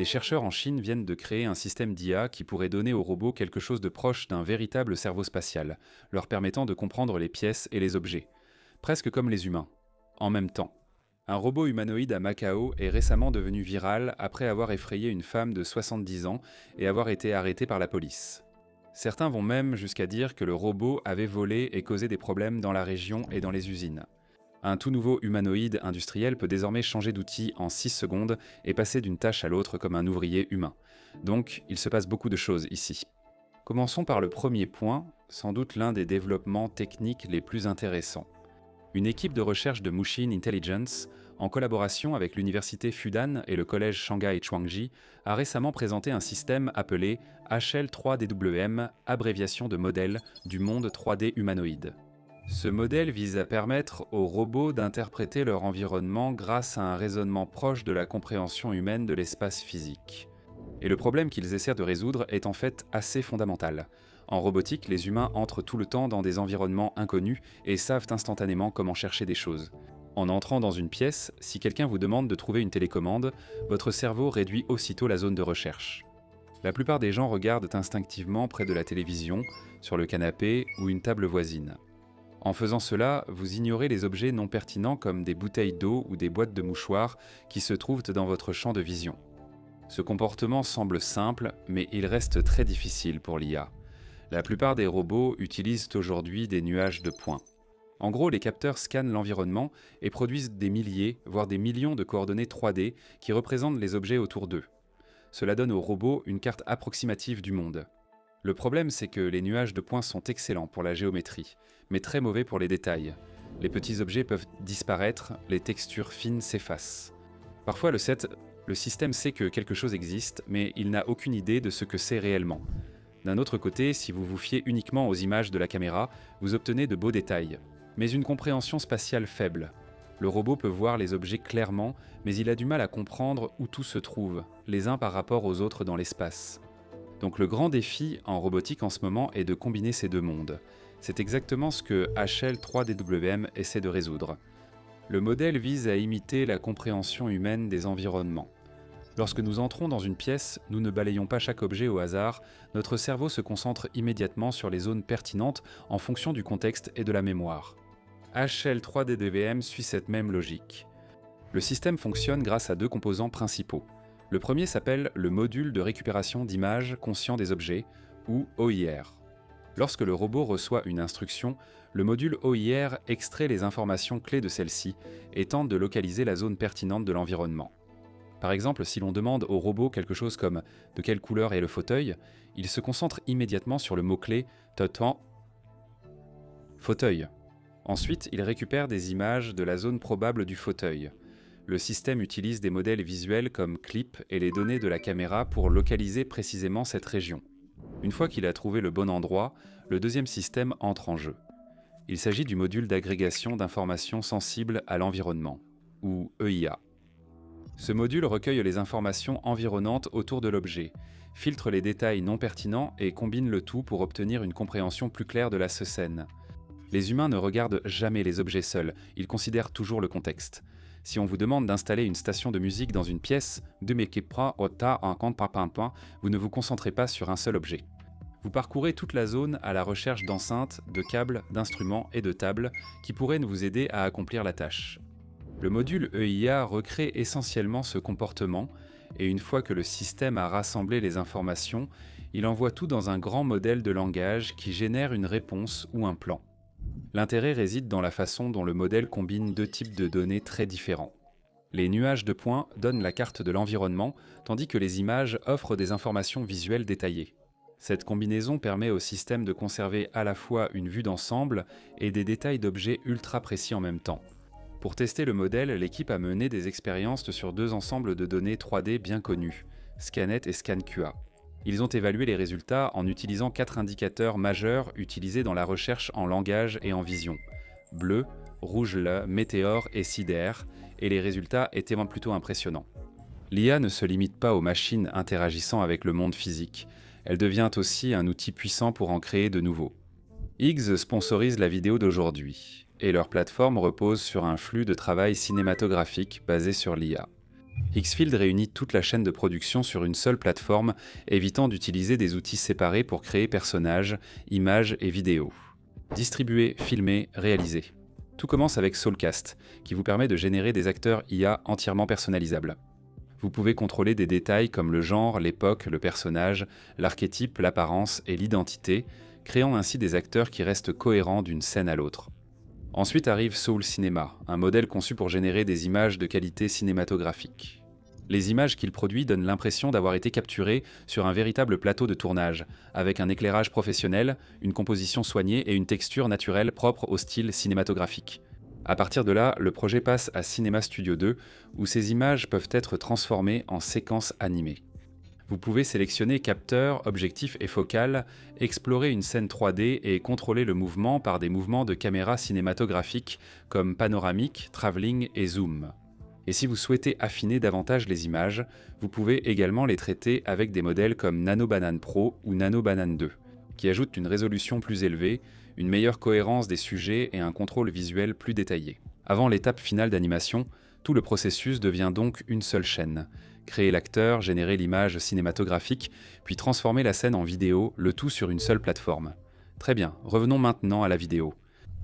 Des chercheurs en Chine viennent de créer un système d'IA qui pourrait donner aux robots quelque chose de proche d'un véritable cerveau spatial, leur permettant de comprendre les pièces et les objets, presque comme les humains, en même temps. Un robot humanoïde à Macao est récemment devenu viral après avoir effrayé une femme de 70 ans et avoir été arrêté par la police. Certains vont même jusqu'à dire que le robot avait volé et causé des problèmes dans la région et dans les usines. Un tout nouveau humanoïde industriel peut désormais changer d'outil en 6 secondes et passer d'une tâche à l'autre comme un ouvrier humain. Donc, il se passe beaucoup de choses ici. Commençons par le premier point, sans doute l'un des développements techniques les plus intéressants. Une équipe de recherche de Machine Intelligence, en collaboration avec l'université Fudan et le collège Shanghai Chuangji, a récemment présenté un système appelé HL3DWM, abréviation de modèle du monde 3D humanoïde. Ce modèle vise à permettre aux robots d'interpréter leur environnement grâce à un raisonnement proche de la compréhension humaine de l'espace physique. Et le problème qu'ils essaient de résoudre est en fait assez fondamental. En robotique, les humains entrent tout le temps dans des environnements inconnus et savent instantanément comment chercher des choses. En entrant dans une pièce, si quelqu'un vous demande de trouver une télécommande, votre cerveau réduit aussitôt la zone de recherche. La plupart des gens regardent instinctivement près de la télévision, sur le canapé ou une table voisine. En faisant cela, vous ignorez les objets non pertinents comme des bouteilles d'eau ou des boîtes de mouchoirs qui se trouvent dans votre champ de vision. Ce comportement semble simple, mais il reste très difficile pour l'IA. La plupart des robots utilisent aujourd'hui des nuages de points. En gros, les capteurs scannent l'environnement et produisent des milliers, voire des millions de coordonnées 3D qui représentent les objets autour d'eux. Cela donne aux robots une carte approximative du monde. Le problème, c'est que les nuages de points sont excellents pour la géométrie, mais très mauvais pour les détails. Les petits objets peuvent disparaître, les textures fines s'effacent. Parfois, le système sait que quelque chose existe, mais il n'a aucune idée de ce que c'est réellement. D'un autre côté, si vous vous fiez uniquement aux images de la caméra, vous obtenez de beaux détails, mais une compréhension spatiale faible. Le robot peut voir les objets clairement, mais il a du mal à comprendre où tout se trouve, les uns par rapport aux autres dans l'espace. Donc le grand défi en robotique en ce moment est de combiner ces deux mondes. C'est exactement ce que HL3DWM essaie de résoudre. Le modèle vise à imiter la compréhension humaine des environnements. Lorsque nous entrons dans une pièce, nous ne balayons pas chaque objet au hasard, notre cerveau se concentre immédiatement sur les zones pertinentes en fonction du contexte et de la mémoire. HL3DWM suit cette même logique. Le système fonctionne grâce à deux composants principaux. Le premier s'appelle le module de récupération d'images conscient des objets, ou OIR. Lorsque le robot reçoit une instruction, le module OIR extrait les informations clés de celle-ci et tente de localiser la zone pertinente de l'environnement. Par exemple, si l'on demande au robot quelque chose comme « de quelle couleur est le fauteuil ?», il se concentre immédiatement sur le mot-clé « totan fauteuil ». Ensuite, il récupère des images de la zone probable du fauteuil. Le système utilise des modèles visuels comme CLIP et les données de la caméra pour localiser précisément cette région. Une fois qu'il a trouvé le bon endroit, le deuxième système entre en jeu. Il s'agit du module d'agrégation d'informations sensibles à l'environnement, ou EIA. Ce module recueille les informations environnantes autour de l'objet, filtre les détails non pertinents et combine le tout pour obtenir une compréhension plus claire de la scène. Les humains ne regardent jamais les objets seuls, ils considèrent toujours le contexte. Si on vous demande d'installer une station de musique dans une pièce, vous ne vous concentrez pas sur un seul objet. Vous parcourez toute la zone à la recherche d'enceintes, de câbles, d'instruments et de tables qui pourraient vous aider à accomplir la tâche. Le module EIA recrée essentiellement ce comportement et une fois que le système a rassemblé les informations, il envoie tout dans un grand modèle de langage qui génère une réponse ou un plan. L'intérêt réside dans la façon dont le modèle combine deux types de données très différents. Les nuages de points donnent la carte de l'environnement, tandis que les images offrent des informations visuelles détaillées. Cette combinaison permet au système de conserver à la fois une vue d'ensemble et des détails d'objets ultra précis en même temps. Pour tester le modèle, l'équipe a mené des expériences sur deux ensembles de données 3D bien connus, Scanet et ScanQA. Ils ont évalué les résultats en utilisant 4 indicateurs majeurs utilisés dans la recherche en langage et en vision. Bleu, rouge le, météore et sidère, et les résultats étaient plutôt impressionnants. L'IA ne se limite pas aux machines interagissant avec le monde physique, elle devient aussi un outil puissant pour en créer de nouveaux. Higgs sponsorise la vidéo d'aujourd'hui, et leur plateforme repose sur un flux de travail cinématographique basé sur l'IA. Xfield réunit toute la chaîne de production sur une seule plateforme, évitant d'utiliser des outils séparés pour créer personnages, images et vidéos. Distribuer, filmer, réaliser. Tout commence avec Soulcast, qui vous permet de générer des acteurs IA entièrement personnalisables. Vous pouvez contrôler des détails comme le genre, l'époque, le personnage, l'archétype, l'apparence et l'identité, créant ainsi des acteurs qui restent cohérents d'une scène à l'autre. Ensuite arrive Soul Cinema, un modèle conçu pour générer des images de qualité cinématographique. Les images qu'il produit donnent l'impression d'avoir été capturées sur un véritable plateau de tournage, avec un éclairage professionnel, une composition soignée et une texture naturelle propre au style cinématographique. À partir de là, le projet passe à Cinema Studio 2, où ces images peuvent être transformées en séquences animées. Vous pouvez sélectionner capteur, objectif et focale, explorer une scène 3D et contrôler le mouvement par des mouvements de caméra cinématographique comme panoramique, travelling et zoom. Et si vous souhaitez affiner davantage les images, vous pouvez également les traiter avec des modèles comme Nano Banane Pro ou Nano Banane 2, qui ajoutent une résolution plus élevée, une meilleure cohérence des sujets et un contrôle visuel plus détaillé. Avant l'étape finale d'animation, tout le processus devient donc une seule chaîne. Créer l'acteur, générer l'image cinématographique, puis transformer la scène en vidéo, le tout sur une seule plateforme. Très bien, revenons maintenant à la vidéo.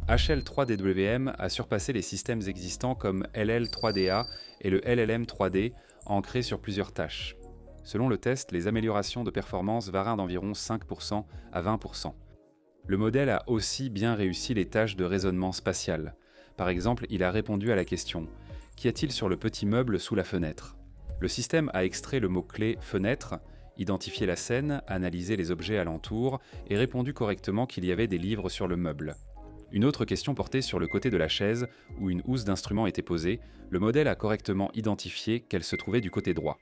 HL3DWM a surpassé les systèmes existants comme LL3DA et le LLM3D, ancrés sur plusieurs tâches. Selon le test, les améliorations de performance varient d'environ 5% à 20%. Le modèle a aussi bien réussi les tâches de raisonnement spatial. Par exemple, il a répondu à la question « Qu'y a-t-il sur le petit meuble sous la fenêtre ?» Le système a extrait le mot-clé « fenêtre », identifié la scène, analysé les objets alentours et répondu correctement qu'il y avait des livres sur le meuble. Une autre question portait sur le côté de la chaise où une housse d'instruments était posée. Le modèle a correctement identifié qu'elle se trouvait du côté droit.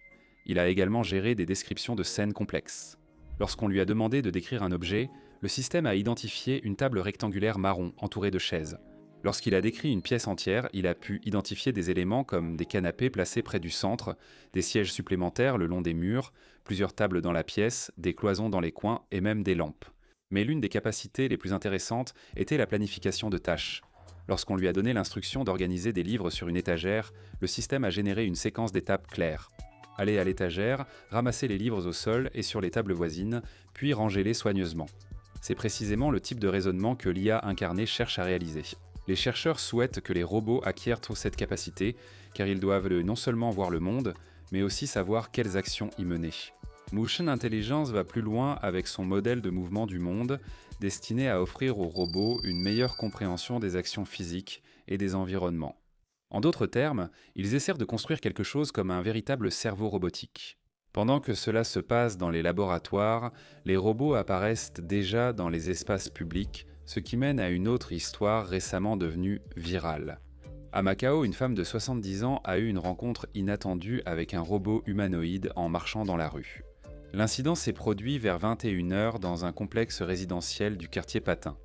Il a également géré des descriptions de scènes complexes. Lorsqu'on lui a demandé de décrire un objet, le système a identifié une table rectangulaire marron entourée de chaises. Lorsqu'il a décrit une pièce entière, il a pu identifier des éléments comme des canapés placés près du centre, des sièges supplémentaires le long des murs, plusieurs tables dans la pièce, des cloisons dans les coins et même des lampes. Mais l'une des capacités les plus intéressantes était la planification de tâches. Lorsqu'on lui a donné l'instruction d'organiser des livres sur une étagère, le système a généré une séquence d'étapes claires. Aller à l'étagère, ramasser les livres au sol et sur les tables voisines, puis ranger-les soigneusement. C'est précisément le type de raisonnement que l'IA incarnée cherche à réaliser. Les chercheurs souhaitent que les robots acquièrent cette capacité, car ils doivent non seulement voir le monde, mais aussi savoir quelles actions y mener. Motion Intelligence va plus loin avec son modèle de mouvement du monde, destiné à offrir aux robots une meilleure compréhension des actions physiques et des environnements. En d'autres termes, ils essaient de construire quelque chose comme un véritable cerveau robotique. Pendant que cela se passe dans les laboratoires, les robots apparaissent déjà dans les espaces publics, ce qui mène à une autre histoire récemment devenue virale. À Macao, une femme de 70 ans a eu une rencontre inattendue avec un robot humanoïde en marchant dans la rue. L'incident s'est produit vers 21h dans un complexe résidentiel du quartier Patin.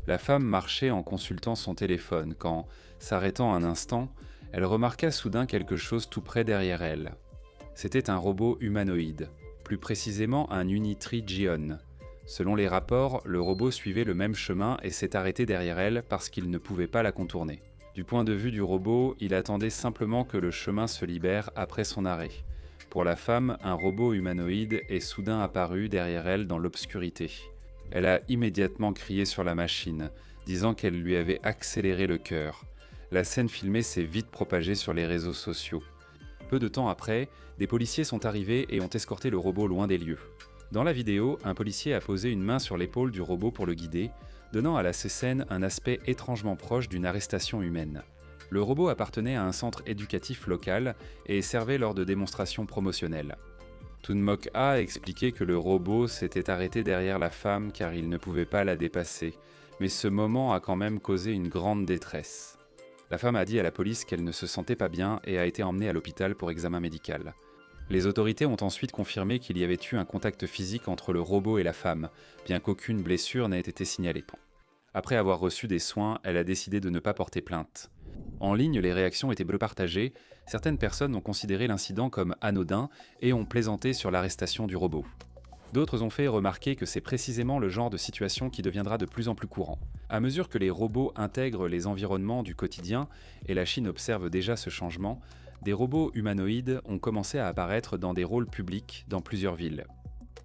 La femme marchait en consultant son téléphone quand, s'arrêtant un instant, elle remarqua soudain quelque chose tout près derrière elle. C'était un robot humanoïde, plus précisément un Unitree Gion. Selon les rapports, le robot suivait le même chemin et s'est arrêté derrière elle parce qu'il ne pouvait pas la contourner. Du point de vue du robot, il attendait simplement que le chemin se libère après son arrêt. Pour la femme, un robot humanoïde est soudain apparu derrière elle dans l'obscurité. Elle a immédiatement crié sur la machine, disant qu'elle lui avait accéléré le cœur. La scène filmée s'est vite propagée sur les réseaux sociaux. Peu de temps après, des policiers sont arrivés et ont escorté le robot loin des lieux. Dans la vidéo, un policier a posé une main sur l'épaule du robot pour le guider, donnant à la scène un aspect étrangement proche d'une arrestation humaine. Le robot appartenait à un centre éducatif local et servait lors de démonstrations promotionnelles. Tunmok A expliquait que le robot s'était arrêté derrière la femme car il ne pouvait pas la dépasser, mais ce moment a quand même causé une grande détresse. La femme a dit à la police qu'elle ne se sentait pas bien et a été emmenée à l'hôpital pour examen médical. Les autorités ont ensuite confirmé qu'il y avait eu un contact physique entre le robot et la femme, bien qu'aucune blessure n'ait été signalée. Après avoir reçu des soins, elle a décidé de ne pas porter plainte. En ligne, les réactions étaient partagées, certaines personnes ont considéré l'incident comme anodin et ont plaisanté sur l'arrestation du robot. D'autres ont fait remarquer que c'est précisément le genre de situation qui deviendra de plus en plus courant. À mesure que les robots intègrent les environnements du quotidien, et la Chine observe déjà ce changement, des robots humanoïdes ont commencé à apparaître dans des rôles publics dans plusieurs villes.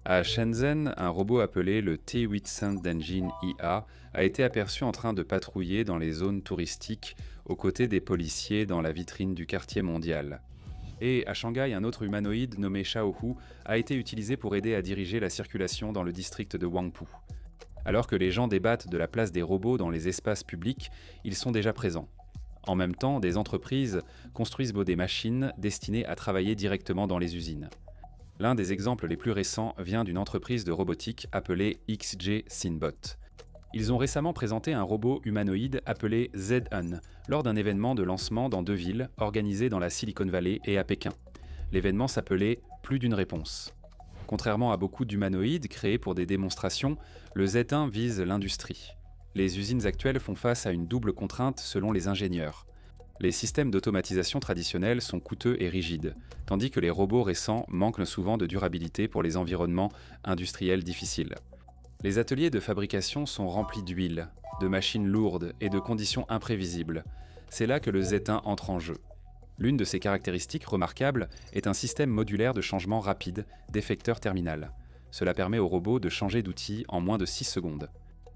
À Shenzhen, un robot appelé le T800 d'Engine IA a été aperçu en train de patrouiller dans les zones touristiques aux côtés des policiers dans la vitrine du quartier mondial. Et à Shanghai, un autre humanoïde nommé Xiaohu a été utilisé pour aider à diriger la circulation dans le district de Huangpu. Alors que les gens débattent de la place des robots dans les espaces publics, ils sont déjà présents. En même temps, des entreprises construisent des machines destinées à travailler directement dans les usines. L'un des exemples les plus récents vient d'une entreprise de robotique appelée XJ Sinbot. Ils ont récemment présenté un robot humanoïde appelé Z-Un lors d'un événement de lancement dans 2 villes organisé dans la Silicon Valley et à Pékin. L'événement s'appelait « Plus d'une réponse ». Contrairement à beaucoup d'humanoïdes créés pour des démonstrations, le Z-Un vise l'industrie. Les usines actuelles font face à une double contrainte selon les ingénieurs. Les systèmes d'automatisation traditionnels sont coûteux et rigides, tandis que les robots récents manquent souvent de durabilité pour les environnements industriels difficiles. Les ateliers de fabrication sont remplis d'huile, de machines lourdes et de conditions imprévisibles. C'est là que le Z-Un entre en jeu. L'une de ses caractéristiques remarquables est un système modulaire de changement rapide d'effecteur terminal. Cela permet au robot de changer d'outil en moins de 6 secondes.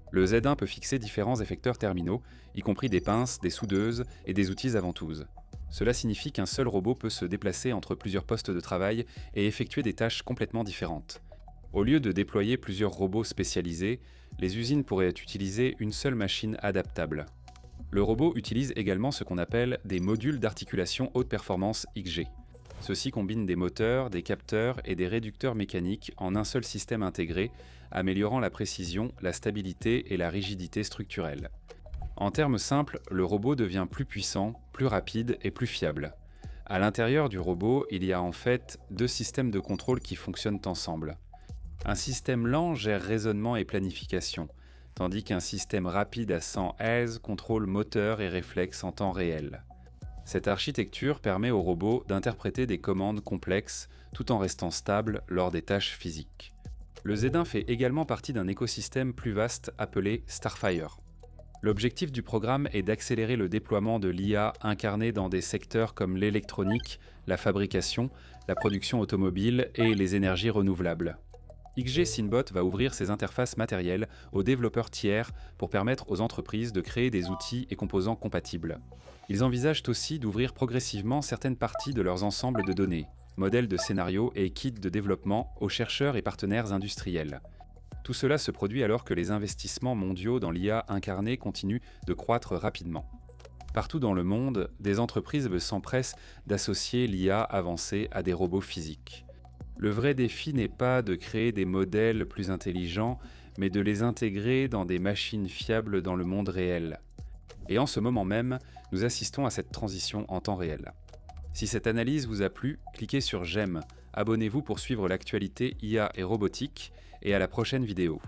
Le Z-Un peut fixer différents effecteurs terminaux, y compris des pinces, des soudeuses et des outils à ventouse. Cela signifie qu'un seul robot peut se déplacer entre plusieurs postes de travail et effectuer des tâches complètement différentes. Au lieu de déployer plusieurs robots spécialisés, les usines pourraient utiliser une seule machine adaptable. Le robot utilise également ce qu'on appelle des modules d'articulation haute performance XG. Ceux-ci combinent des moteurs, des capteurs et des réducteurs mécaniques en un seul système intégré, améliorant la précision, la stabilité et la rigidité structurelle. En termes simples, le robot devient plus puissant, plus rapide et plus fiable. À l'intérieur du robot, il y a en fait 2 systèmes de contrôle qui fonctionnent ensemble. Un système lent gère raisonnement et planification, tandis qu'un système rapide à 100 Hz contrôle moteur et réflexes en temps réel. Cette architecture permet au robot d'interpréter des commandes complexes tout en restant stable lors des tâches physiques. Le Z-Un fait également partie d'un écosystème plus vaste appelé Starfire. L'objectif du programme est d'accélérer le déploiement de l'IA incarnée dans des secteurs comme l'électronique, la fabrication, la production automobile et les énergies renouvelables. XG Sinbot va ouvrir ses interfaces matérielles aux développeurs tiers pour permettre aux entreprises de créer des outils et composants compatibles. Ils envisagent aussi d'ouvrir progressivement certaines parties de leurs ensembles de données, modèles de scénarios et kits de développement aux chercheurs et partenaires industriels. Tout cela se produit alors que les investissements mondiaux dans l'IA incarnée continuent de croître rapidement. Partout dans le monde, des entreprises s'empressent d'associer l'IA avancée à des robots physiques. Le vrai défi n'est pas de créer des modèles plus intelligents, mais de les intégrer dans des machines fiables dans le monde réel. Et en ce moment même, nous assistons à cette transition en temps réel. Si cette analyse vous a plu, cliquez sur j'aime, abonnez-vous pour suivre l'actualité IA et robotique, et à la prochaine vidéo.